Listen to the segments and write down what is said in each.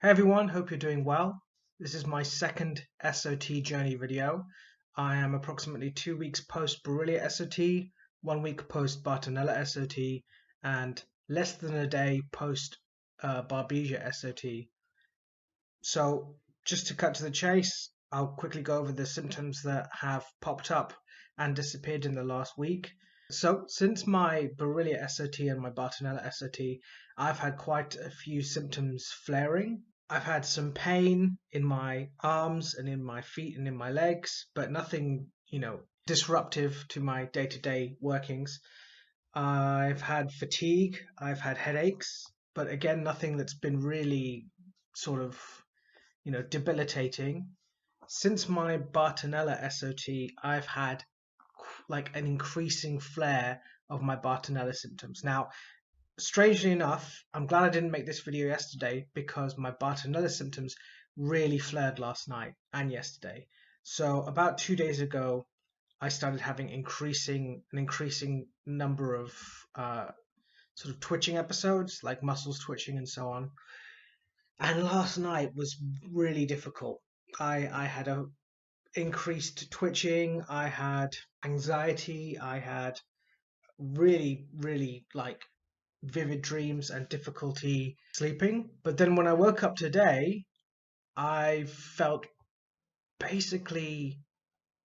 Hey everyone, hope you're doing well. This is my second SOT journey video. I am approximately 2 weeks post Borrelia SOT, 1 week post Bartonella SOT, and less than a day post Babesia SOT. So, just to cut to the chase, I'll quickly go over the symptoms that have popped up and disappeared in the last week. So, since my Borrelia SOT and my Bartonella SOT, I've had quite a few symptoms flaring. I've had some pain in my arms and in my feet and in my legs, but nothing, disruptive to my day-to-day workings. I've had fatigue, I've had headaches, but again, nothing that's been really sort of, debilitating. Since my Bartonella SOT, I've had like an increasing flare of my Bartonella symptoms. Now, strangely enough, I'm glad I didn't make this video yesterday because my Bartonella symptoms really flared last night and yesterday. So about 2 days ago, I started having an increasing number of sort of twitching episodes, like muscles twitching and so on. And last night was really difficult. I had a increased twitching, I had anxiety, I had really like vivid dreams and difficulty sleeping. But then when I woke up today, I felt basically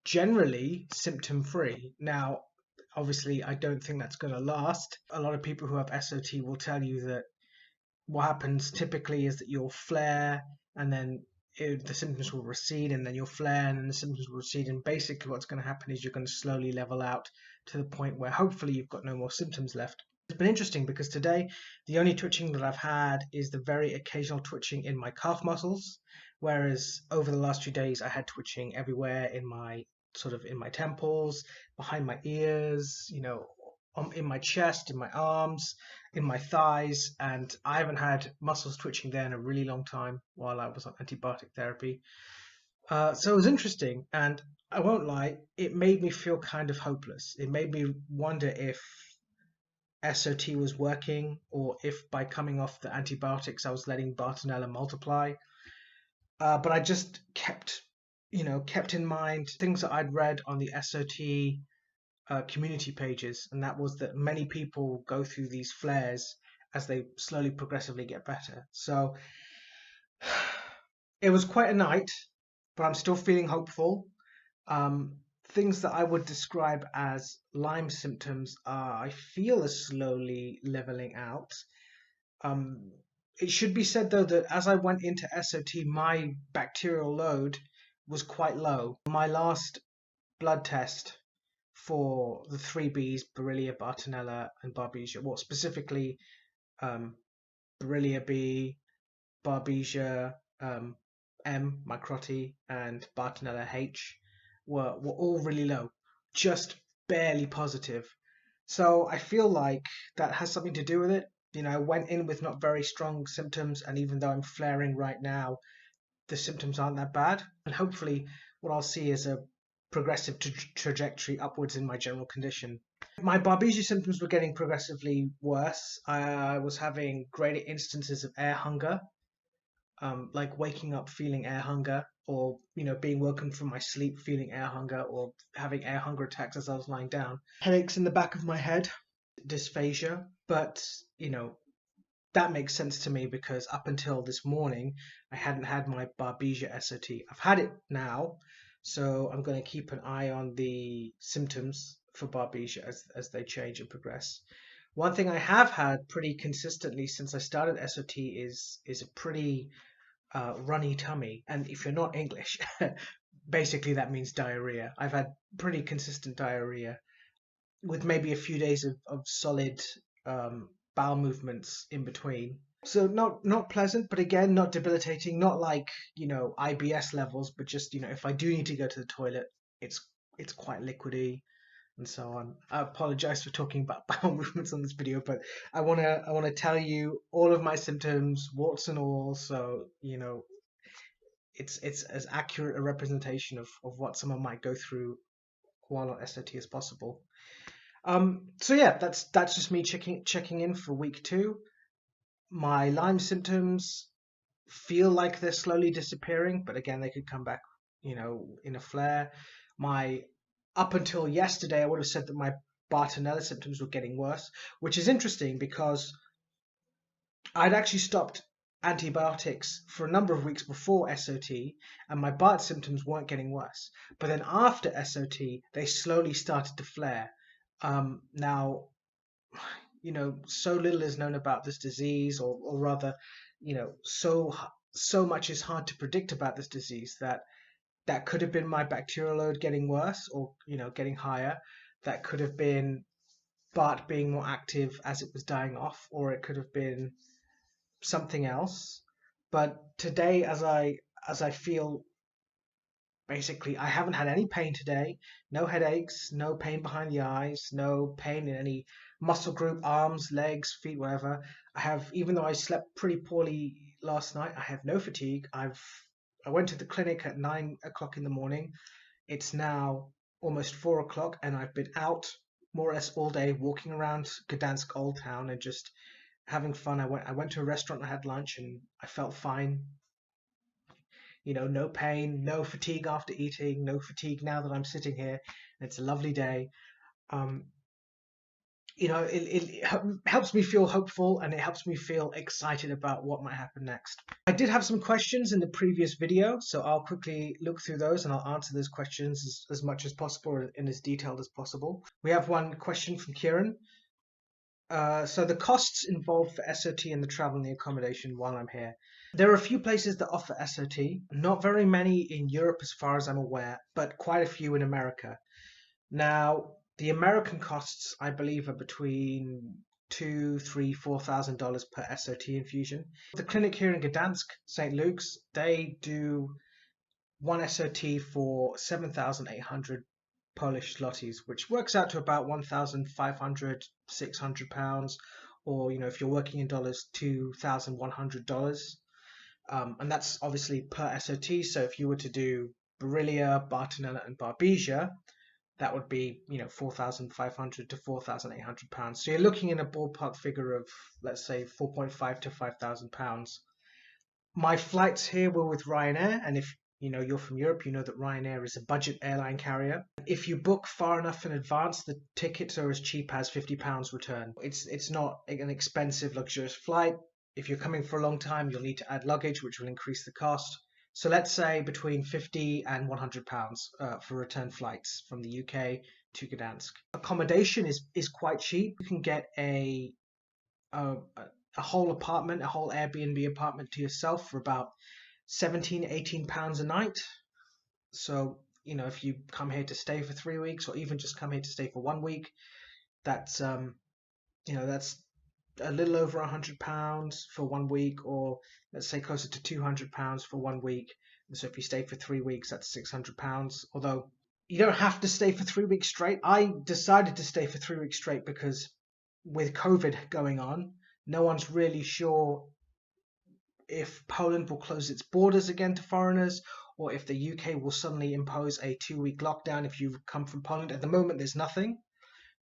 generally symptom free. Now, obviously, I don't think that's going to last. A lot of people who have SOT will tell you that what happens typically is that you'll flare and then the symptoms will recede, and then you'll flare and then the symptoms will recede. And basically, what's going to happen is you're going to slowly level out to the point where hopefully you've got no more symptoms left. It's been interesting because today the only twitching that I've had is the very occasional twitching in my calf muscles, whereas over the last few days I had twitching everywhere in my temples, behind my ears, in my chest, in my arms, in my thighs, and I haven't had muscles twitching there in a really long time while I was on antibiotic therapy. So it was interesting, and I won't lie, it made me feel kind of hopeless. It made me wonder if SOT was working, or if by coming off the antibiotics I was letting Bartonella multiply. But I just kept in mind things that I'd read on the SOT community pages, and that was that many people go through these flares as they slowly, progressively get better. So it was quite a night, but I'm still feeling hopeful. Um, Things that I would describe as Lyme symptoms are, I feel, are slowly leveling out. Um, it should be said though that as I went into SOT, my bacterial load was quite low. My last blood test for the three Bs, Borrelia, Bartonella, and Babesia, well, specifically um, Borrelia B, Babesia M, microti, and Bartonella H were all really low, just barely positive. So I feel like that has something to do with it. I went in with not very strong symptoms, and even though I'm flaring right now, the symptoms aren't that bad. And hopefully, what I'll see is a progressive trajectory upwards in my general condition. My Babesia symptoms were getting progressively worse. I was having greater instances of air hunger, like waking up feeling air hunger, or being woken from my sleep feeling air hunger, or having air hunger attacks as I was lying down. Headaches in the back of my head, dysphagia, but that makes sense to me because up until this morning I hadn't had my Babesia SOT. I've had it now, so I'm going to keep an eye on the symptoms for Babesia as they change and progress. One thing I have had pretty consistently since I started SOT is a pretty runny tummy, and if you're not English, basically that means diarrhea. I've had pretty consistent diarrhea with maybe a few days of solid bowel movements in between. So not pleasant, but again not debilitating, not like IBS levels, but just if I do need to go to the toilet, it's quite liquidy and so on. I apologize for talking about bowel movements on this video, but I wanna tell you all of my symptoms, warts and all, so it's as accurate a representation of what someone might go through while on SOT as possible. So yeah, that's just me checking in for week 2. My Lyme symptoms feel like they're slowly disappearing, but again, they could come back, in a flare. Up until yesterday, I would have said that my Bartonella symptoms were getting worse, which is interesting because I'd actually stopped antibiotics for a number of weeks before S.O.T, and my Bart symptoms weren't getting worse. But then after S.O.T, they slowly started to flare. Now, so little is known about this disease, or rather, so much is hard to predict about this disease that could have been my bacterial load getting worse, or getting higher. That could have been Bart being more active as it was dying off, or it could have been something else. But today, as I feel, basically, I haven't had any pain today. No headaches, no pain behind the eyes, no pain in any muscle group, arms, legs, feet, whatever. Even though I slept pretty poorly last night, I have no fatigue. I went to the clinic at 9 o'clock in the morning. It's now almost 4 o'clock, and I've been out more or less all day, walking around Gdansk Old Town and just having fun. I went to a restaurant, I had lunch, and I felt fine. No pain, no fatigue after eating, no fatigue now that I'm sitting here. It's a lovely day. Um, it helps me feel hopeful, and it helps me feel excited about what might happen next. I did have some questions in the previous video, so I'll quickly look through those and I'll answer those questions as much as possible and as detailed as possible. We have one question from Kieran. So the costs involved for S.O.T and the travel and the accommodation while I'm here. There are a few places that offer S.O.T, not very many in Europe as far as I'm aware, but quite a few in America. Now, the American costs, I believe, are between $2,000, $3,000, $4,000 per S.O.T infusion. The clinic here in Gdansk, St. Luke's, they do one S.O.T for 7,800 Polish zlotys, which works out to about 1,500, 600 pounds, or if you're working in dollars, $2,100. And that's obviously per S.O.T. So if you were to do Borrelia, Bartonella and Babesia, that would be 4,500 to 4,800 pounds. So you're looking in a ballpark figure of, let's say, 4.5 to 5,000 pounds. My flights here were with Ryanair, and if you're from Europe, you know that Ryanair is a budget airline carrier. If you book far enough in advance, the tickets are as cheap as £50 return. It's not an expensive, luxurious flight. If you're coming for a long time, you'll need to add luggage, which will increase the cost. So let's say between £50 and £100 for return flights from the UK to Gdansk. Accommodation is quite cheap. You can get a whole apartment, a whole Airbnb apartment to yourself for about £17, £18 a night. So, if you come here to stay for 3 weeks, or even just come here to stay for 1 week, that's that's a little over £100 for 1 week, or let's say closer to £200 for 1 week. And so if you stay for 3 weeks, that's £600. Although you don't have to stay for 3 weeks straight. I decided to stay for 3 weeks straight because with COVID going on, no one's really sure if Poland will close its borders again to foreigners, or if the UK will suddenly impose a 2-week lockdown if you come from Poland. At the moment, there's nothing.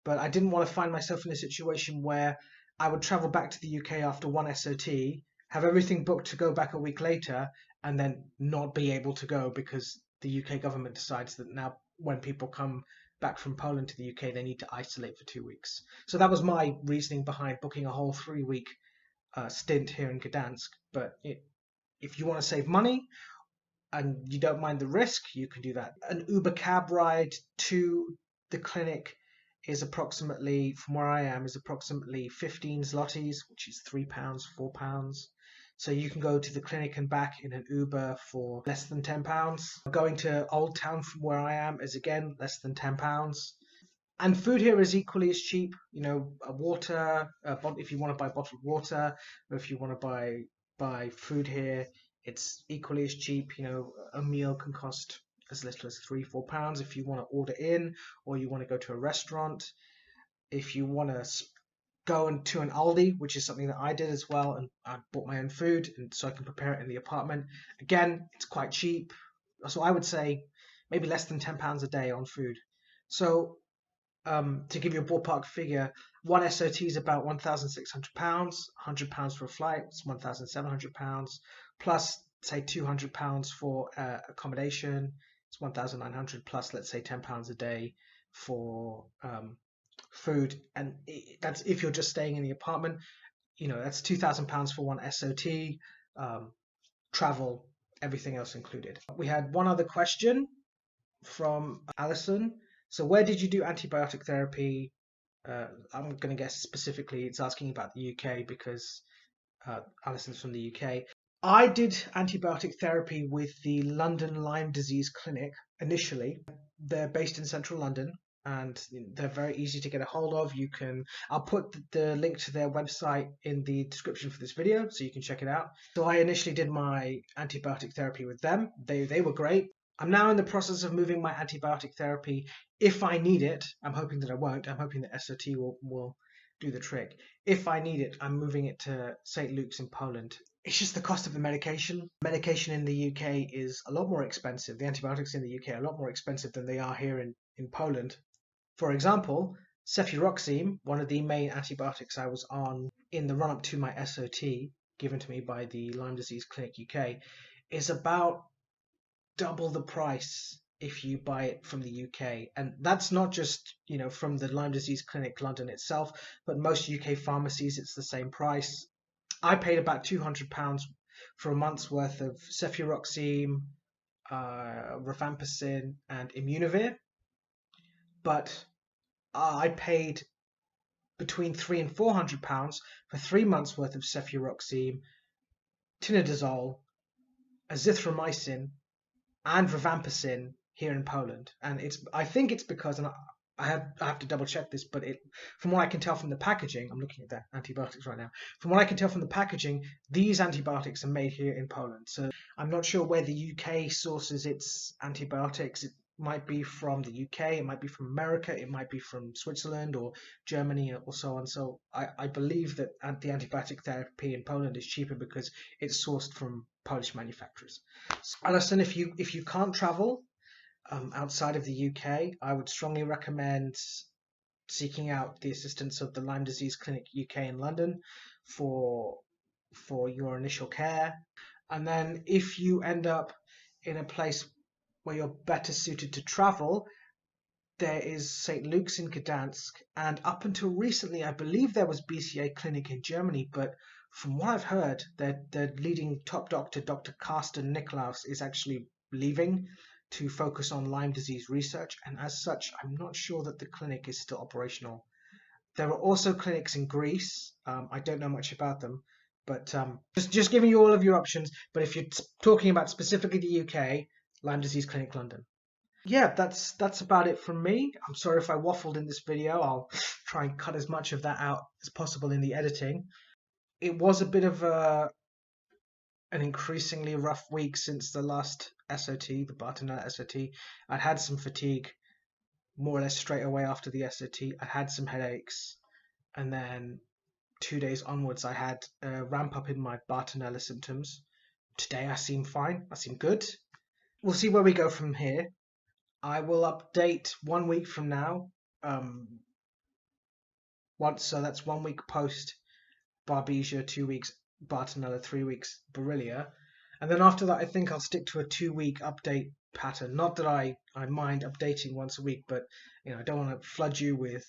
But I didn't want to find myself in a situation where I would travel back to the UK after one S.O.T, have everything booked to go back a week later, and then not be able to go because the UK government decides that now when people come back from Poland to the UK, they need to isolate for 2 weeks. So that was my reasoning behind booking a whole 3-week stint here in Gdansk. But if you want to save money and you don't mind the risk, you can do that. An Uber cab ride to the clinic is approximately, from where I am, is approximately 15 zlotys, which is £3, £4. So you can go to the clinic and back in an Uber for less than £10. Going to Old Town from where I am is again less than £10. And food here is equally as cheap. Water, if you want to buy bottled water, or if you want to buy food here, it's equally as cheap. A meal can cost as little as £3, £4 if you want to order in, or you want to go to a restaurant. If you want to go into an Aldi, which is something that I did as well, and I bought my own food, and so I can prepare it in the apartment. Again, it's quite cheap. So I would say maybe less than £10 a day on food. So to give you a ballpark figure, one SOT is about £1,600. £100 for a flight, it's £1,700, plus say £200 for accommodation, it's 1,900, plus let's say £10 a day for food, and that's if you're just staying in the apartment. That's £2,000 for one SOT, travel, everything else included. We had one other question from Alison. So where did you do antibiotic therapy? I'm going to guess specifically it's asking about the UK because Alison's from the UK. I did antibiotic therapy with the London Lyme Disease Clinic initially. They're based in central London and they're very easy to get a hold of. I'll put the link to their website in the description for this video so you can check it out. So I initially did my antibiotic therapy with them. They were great. I'm now in the process of moving my antibiotic therapy. If I need it, I'm hoping that I won't. I'm hoping that S.O.T will do the trick. If I need it, I'm moving it to St. Luke's in Poland. It's just the cost of the medication. Medication in the UK is a lot more expensive. The antibiotics in the UK are a lot more expensive than they are here in Poland. For example, cefuroxime, one of the main antibiotics I was on in the run-up to my S.O.T, given to me by the Lyme Disease Clinic UK, is about double the price if you buy it from the UK. And that's not just, from the Lyme Disease Clinic London itself, but most UK pharmacies, it's the same price. I paid about £200 for a month's worth of cefuroxime, rifampicin, and Immunovir. But I paid between £300 and £400 for 3 months worth of cefuroxime, tinidazole, azithromycin, and rifampicin here in Poland. And I think it's because, and I have to double check this, but from what I can tell from the packaging, I'm looking at the antibiotics right now. From what I can tell from the packaging, these antibiotics are made here in Poland. So I'm not sure where the UK sources its antibiotics. It might be from the UK, it might be from America, it might be from Switzerland or Germany or so on. So I believe that the antibiotic therapy in Poland is cheaper because it's sourced from Polish manufacturers. So, Alison, if you can't travel outside of the UK, I would strongly recommend seeking out the assistance of the Lyme Disease Clinic UK in London for your initial care. And then if you end up in a place where you're better suited to travel, there is St. Luke's in Gdansk, and up until recently I believe there was BCA Clinic in Germany, but from what I've heard, their leading top doctor, Dr. Carsten Nicklaus, is actually leaving to focus on Lyme disease research, and as such I'm not sure that the clinic is still operational. There are also clinics in Greece. I don't know much about them, but just giving you all of your options. But if you're talking about specifically the UK, Lyme Disease Clinic London. Yeah, that's about it from me. I'm sorry if I waffled in this video. I'll try and cut as much of that out as possible in the editing. It was a bit of an increasingly rough week since the last S.O.T, the Bartonella SOT. I'd had some fatigue more or less straight away after the S.O.T. I had some headaches, and then 2 days onwards I had a ramp up in my Bartonella symptoms. Today I seem fine. I seem good. We'll see where we go from here. I will update 1 week from now. So that's 1 week post Babesia, 2 weeks Bartonella, 3 weeks Borrelia, and then after that I think I'll stick to a 2-week update pattern. Not that I mind updating once a week, but I don't want to flood you with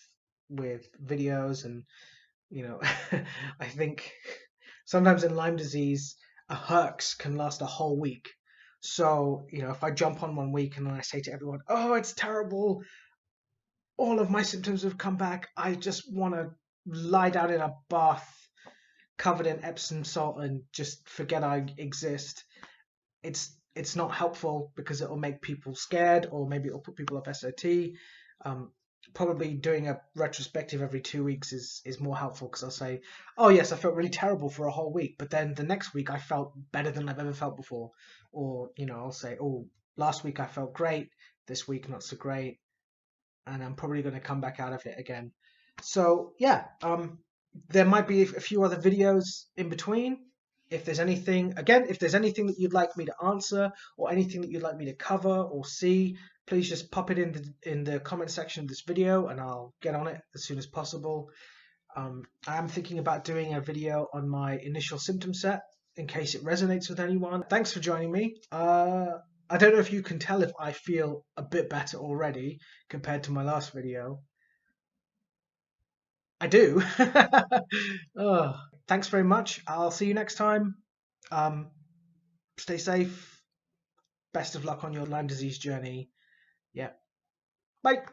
videos, and I think sometimes in Lyme disease a herx can last a whole week. So, if I jump on 1 week and then I say to everyone, oh, it's terrible, all of my symptoms have come back, I just want to lie down in a bath covered in Epsom salt and just forget I exist, it's not helpful because it'll make people scared, or maybe it'll put people off S.O.T. Probably doing a retrospective every 2 weeks is more helpful, because I'll say, oh yes, I felt really terrible for a whole week, but then the next week I felt better than I've ever felt before. Or I'll say, oh, last week I felt great, this week not so great, and I'm probably going to come back out of it again. So yeah, there might be a few other videos in between. If there's anything that you'd like me to answer, or anything that you'd like me to cover or see, please just pop it in the comment section of this video and I'll get on it as soon as possible. I am thinking about doing a video on my initial symptom set in case it resonates with anyone. Thanks for joining me. I don't know if you can tell if I feel a bit better already compared to my last video. I do. Oh, thanks very much. I'll see you next time. Stay safe. Best of luck on your Lyme disease journey. Yeah. Bye.